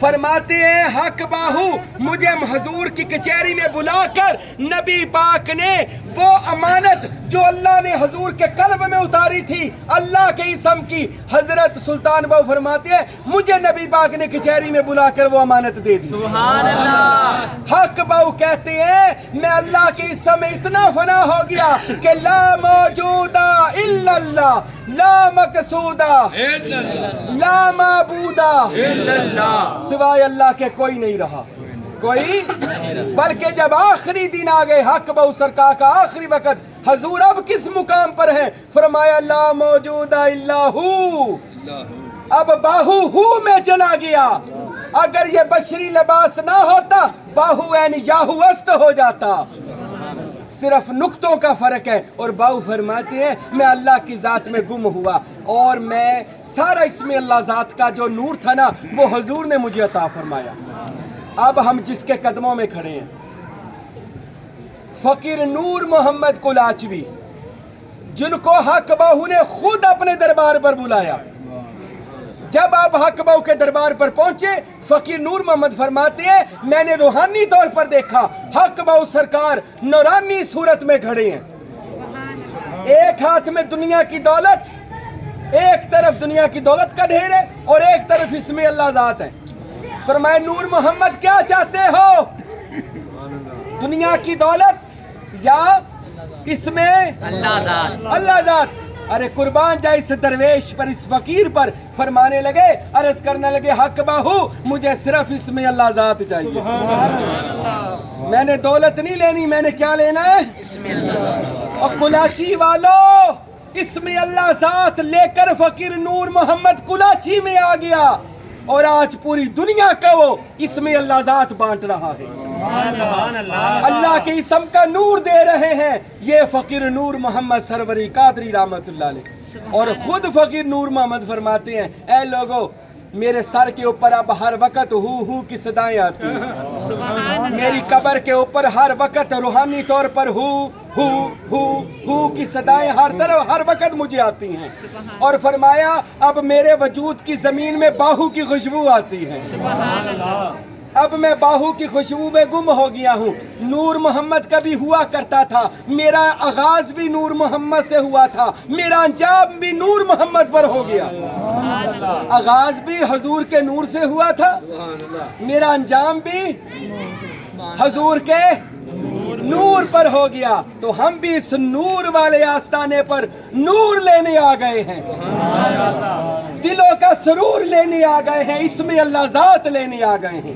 فرماتے ہیں حق باہو مجھے حضور کی کچہری میں بلا کر نبی پاک نے وہ امانت جو اللہ نے حضور کے قلب میں اتاری تھی اللہ کے اسم کی، حضرت سلطان باہو فرماتے ہیں مجھے نبی پاک نے کچہری میں بلا کر وہ امانت دے دی۔ سبحان اللہ۔ حق باہو کہتے ہیں میں اللہ کے اسم میں اتنا فنا ہو گیا کہ لا موجودہ الا اللہ، لا مقصودہ لا معبودہ سوائے اللہ کے کوئی نہیں رہا، کوئی، بلکہ جب آخری دن آ گئے حق باہو سرکار کا آخری وقت، حضور اب کس مقام پر ہیں؟ فرمایا لا موجود الا ہو، اب باہو ہو میں چلا گیا۔ اگر یہ بشری لباس نہ ہوتا باہو یعنی یاہو است ہو جاتا، صرف نقطوں کا فرق ہے۔ اور باہو فرماتے ہیں میں اللہ کی ذات میں گم ہوا اور میں سارا اس میں اللہ ذات کا جو نور تھا نا وہ حضور نے مجھے عطا فرمایا۔ اب ہم جس کے قدموں میں کھڑے ہیں فقیر نور محمد قلاچوی، جن کو حق باہو نے خود اپنے دربار پر بلایا، جب آپ حق باہو کے دربار پر پہنچے فقیر نور محمد فرماتے ہیں میں نے روحانی طور پر دیکھا حق باہو سرکار نورانی صورت میں کھڑے ہیں، ایک ہاتھ میں دنیا کی دولت، ایک طرف دنیا کی دولت کا ڈھیر ہے اور ایک طرف اس میں اللہ ذات ہے۔ فرمایا نور محمد کیا چاہتے ہو، دنیا کی دولت یا اس میں اللہ ذات؟ اللہ ذات۔ ارے قربان جائے اس درویش پر، اس فقیر پر۔ فرمانے لگے، عرض کرنے لگے حق باہو مجھے صرف اس میں اللہ ذات چاہیے، میں نے دولت نہیں لینی، میں نے کیا لینا ہے؟ اس میں اللہ۔ اور قلاچی والو اس میں اللہ ذات لے کر فقیر نور محمد قلاچی میں آ گیا اور آج پوری دنیا کا وہ اس میں اللہ ذات بانٹ رہا ہے، اللہ کے اسم کا نور دے رہے ہیں یہ فقیر نور محمد سروری قادری رحمت اللہ علیہ۔ اور خود فقیر نور محمد فرماتے ہیں اے لوگو میرے سر کے اوپر اب ہر وقت ہو کی صدائیں آتی ہیں، میری قبر کے اوپر ہر وقت روحانی طور پر ہو کی صدائیں ہر طرف ہر وقت مجھے آتی ہیں۔ اور فرمایا اب میرے وجود کی زمین میں باہو کی خوشبو آتی ہے، اب میں باہو کی خوشبو میں گم ہو گیا ہوں۔ نور محمد کا بھی ہوا کرتا تھا، میرا آغاز بھی نور محمد سے ہوا تھا، میرا انجام بھی نور محمد پر ہو گیا۔ آغاز بھی حضور کے نور سے ہوا تھا، میرا انجام بھی حضور کے نور پر ہو گیا، تو ہم بھی اس نور والے آستانے پر نور لینے آ گئے ہیں، دلوں کا سرور لینے آ گئے ہیں، اس میں اللہ ذات لینے آ گئے ہیں۔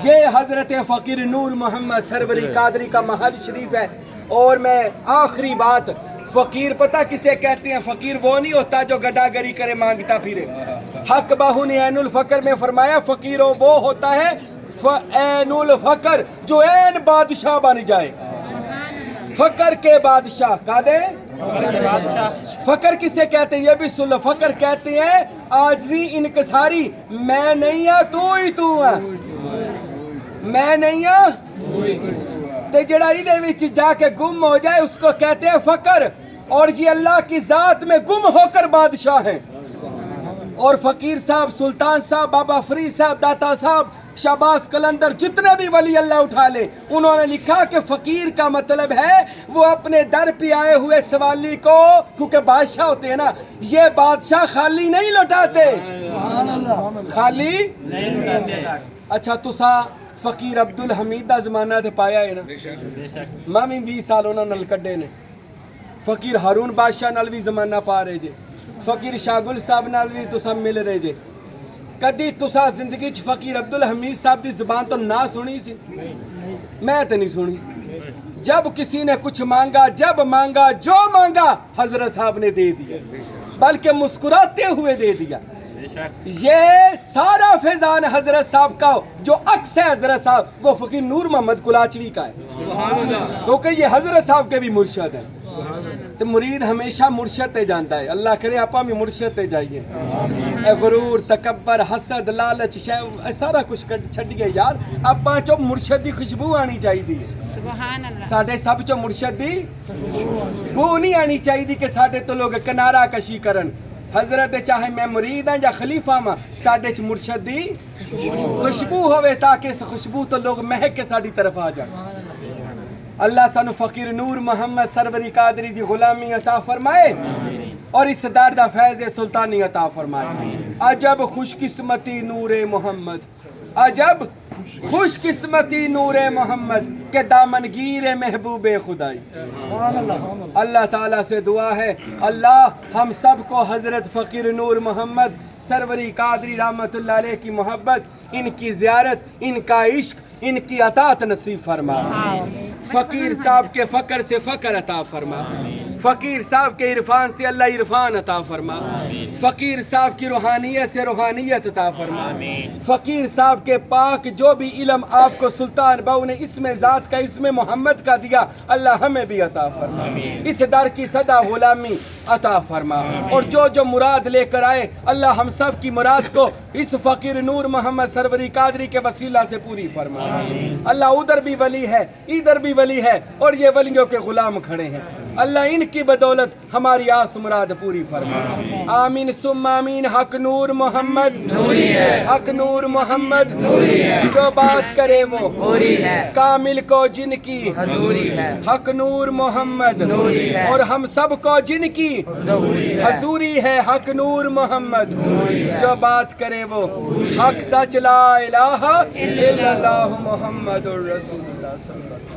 یہ حضرت فقیر نور محمد سروری قادری کا محل شریف ہے۔ اور میں آخری بات، فقیر پتہ کسے کہتے ہیں؟ فقیر وہ نہیں ہوتا جو گڈا گری کرے مانگتا پھرے۔ حق باہو نے عین الفقر میں فرمایا فقیر وہ ہوتا ہے عین الفقر جو عین بادشاہ بن جائے، فقر کے بادشاہ کا دے۔ فقر کسے کہتے ہیں یہ بھی سن لو، فقر کہتے ہیں عاجزی انکساری، میں نہیں ہاں تو ہی تو ہے، میں نہیں ہاں تے جڑا ایدے وچ جا کے گم ہو جائے اس کو کہتے ہیں فقر، اور یہ اللہ کی ذات میں گم ہو کر بادشاہ ہیں۔ اور فقیر صاحب، سلطان صاحب، بابا فرید صاحب، داتا صاحب، شہباز قلندر، جتنے بھی ولی اللہ اٹھا لے، انہوں نے لکھا کہ فقیر کا مطلب ہے وہ اپنے در پہ آئے ہوئے سوالی کو، کیونکہ بادشاہ ہوتے ہیں نا، یہ بادشاہ خالی نہیں لوٹاتے، خالی نہیں لوٹاتے۔ اچھا تسا فقیر عبدالحمید دا زمانہ تے پایا ہے نا، مامی 20 سال انہوں نے کڈے نے، فقیر ہارون بادشاہ نال بھی زمانہ پا رہے جے، فقیر شاگل صاحب نال بھی تسا مل رہے جے، کدی تسا زندگی چ فقیر عبدالحمید صاحب دی زبان تو نہ سنی سی؟ میں تو نہیں سنی۔ جب کسی نے کچھ مانگا، جب مانگا، جو مانگا حضرت صاحب نے دے دیا، بلکہ مسکراتے ہوئے دے دیا۔ یہ سارا فیضان حضرت صاحب کا جو عکس ہے حضرت صاحب وہ فقیر نور محمد قلاچوی کا ہے، کیونکہ یہ حضرت صاحب کے بھی مرشد ہیں۔ تو مرید ہمیشہ مرشد تے جانتا ہے، اللہ کرے آپ بھی مرشد تے جائیے۔ اے غرور، تکبر، حسد، لالچ، سارا کچھ چھڈیے یار، آپ چو مرشد دی خوشبو آنی چاہیے، ساڈے سب چو مرشد دی بو نہیں آنی چاہیے کہ ساڈے تو لوگ کنارہ کشی کرن۔ حضرت چاہے میں مرید ہاں یا خلیفہ ماں ساڈے چ مرشد دی خوشبو ہوئے تاکہ اس خوشبو تو لوگ مہک کے ساڈی طرف آ جائیں۔ اللہ سانو فقیر نور محمد سروری قادری دی غلامی عطا فرمائے اور اس دردہ فیض سلطانی عطا فرمائے۔ عجب خوش قسمتی نور محمد، عجب خوش قسمتی نور محمد کے دامنگیر محبوب خدائی۔ اللہ تعالیٰ سے دعا ہے اللہ ہم سب کو حضرت فقیر نور محمد سروری قادری رحمت اللہ علیہ کی محبت، ان کی زیارت، ان کا عشق، ان کی اطاعت نصیب فرما۔ فقیر صاحب کے فقر سے فقر عطا فرما، فقیر صاحب کے عرفان سے اللہ عرفان عطا فرما، فقیر صاحب کی روحانیت سے روحانیت عطا فرما، فقیر صاحب کے پاک جو بھی علم آپ کو سلطان بہو نے اسم ذات کا اسم محمد کا دیا اللہ ہمیں بھی عطا فرما، اس در کی صدا غلامی عطا فرما، اور جو مراد لے کر آئے اللہ ہم سب کی مراد کو اس فقیر نور محمد سروری قادری کے وسیلہ سے پوری فرما۔ اللہ ادھر بھی ولی ہے ادھر بھی ولی ہے اور یہ ولیوں کے غلام کھڑے ہیں، اللہ ان کی بدولت ہماری آس مراد پوری فرما۔ آمین ثم آمین۔ حق نور محمد نوری ہے، حق نور محمد نوری ہے، جو بات کرے وہ پوری ہے، کامل کو جن کی حضوری ہے، حق نور محمد نوری ہے، اور ہم سب کو جن کی حضوری ہے، حق نور محمد نوری ہے، جو بات کرے وہ حق سچ لا الہ الا اللہ محمد الرسول اللہ صلی اللہ علیہ وسلم۔